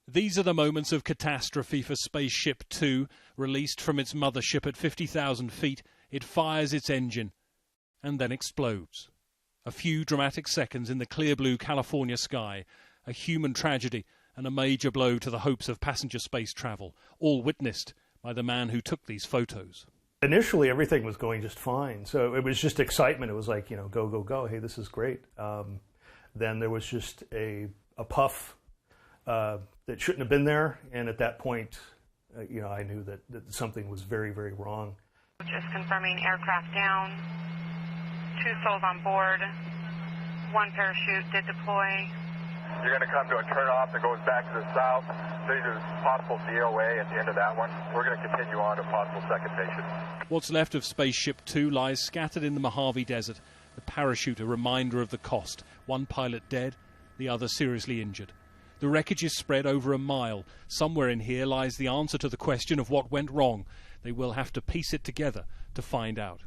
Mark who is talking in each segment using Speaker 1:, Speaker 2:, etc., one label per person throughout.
Speaker 1: These are the moments of catastrophe for Spaceship Two. Released from its mothership at 50,000 feet, it fires its engine and then explodes. A few dramatic seconds in the clear blue California sky, a human tragedy and a major blow to the hopes of passenger space travel, all witnessed by the man who took these photos.
Speaker 2: Initially, everything was going just fine. So it was just excitement. It was like, go, go, go. Hey, this is great. Then there was just a puff that shouldn't have been there. And at that point, I knew that something was very, very wrong.
Speaker 3: Just confirming aircraft down, 2 souls on board, 1 parachute did deploy.
Speaker 4: You're going to come to a turnoff that goes back to the south. There's a possible DOA at the end of that one. We're going to continue on to possible second mission.
Speaker 1: What's left of Spaceship Two lies scattered in the Mojave Desert. The parachute a reminder of the cost. 1 pilot dead, the other seriously injured. The wreckage is spread over a mile. Somewhere in here lies the answer to the question of what went wrong. They will have to piece it together to find out.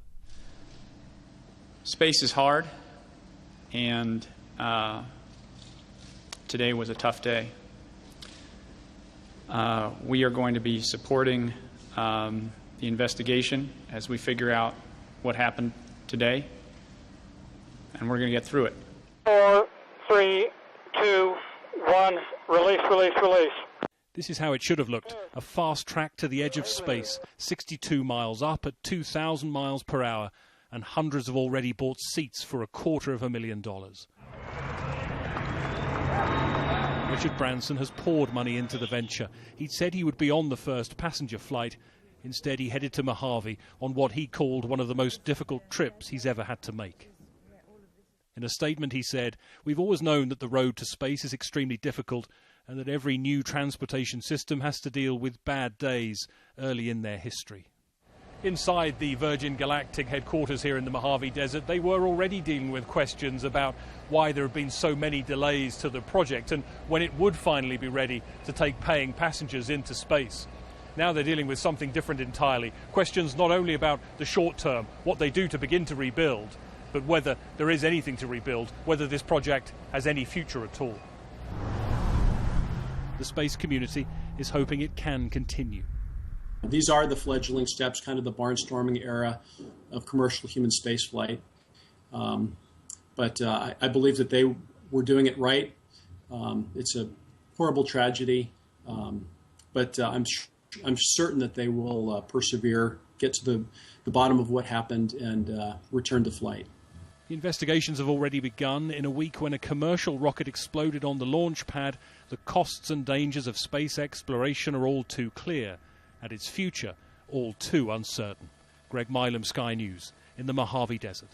Speaker 5: Space is hard, and today was a tough day. We are going to be supporting the investigation as we figure out what happened today, and we're going to get through it.
Speaker 6: 4, 3, 2, 1, release, release, release.
Speaker 1: This is how it should have looked. A fast track to the edge of space, 62 miles up at 2,000 miles per hour, and hundreds have already bought seats for $250,000. Richard Branson has poured money into the venture. He'd said he would be on the first passenger flight. Instead, he headed to Mojave on what he called one of the most difficult trips he's ever had to make. In a statement, he said, "We've always known that the road to space is extremely difficult and that every new transportation system has to deal with bad days early in their history." Inside the Virgin Galactic headquarters here in the Mojave Desert, they were already dealing with questions about why there have been so many delays to the project and when it would finally be ready to take paying passengers into space. Now they're dealing with something different entirely. Questions not only about the short term, what they do to begin to rebuild, but whether there is anything to rebuild, whether this project has any future at all. The space community is hoping it can continue.
Speaker 7: These are the fledgling steps, kind of the barnstorming era of commercial human spaceflight. But I believe that they were doing it right. It's a horrible tragedy, but I'm certain that they will persevere, get to the bottom of what happened, and return to flight.
Speaker 1: The investigations have already begun. In a week when a commercial rocket exploded on the launch pad, the costs and dangers of space exploration are all too clear, and its future all too uncertain. Greg Milam, Sky News, in the Mojave Desert.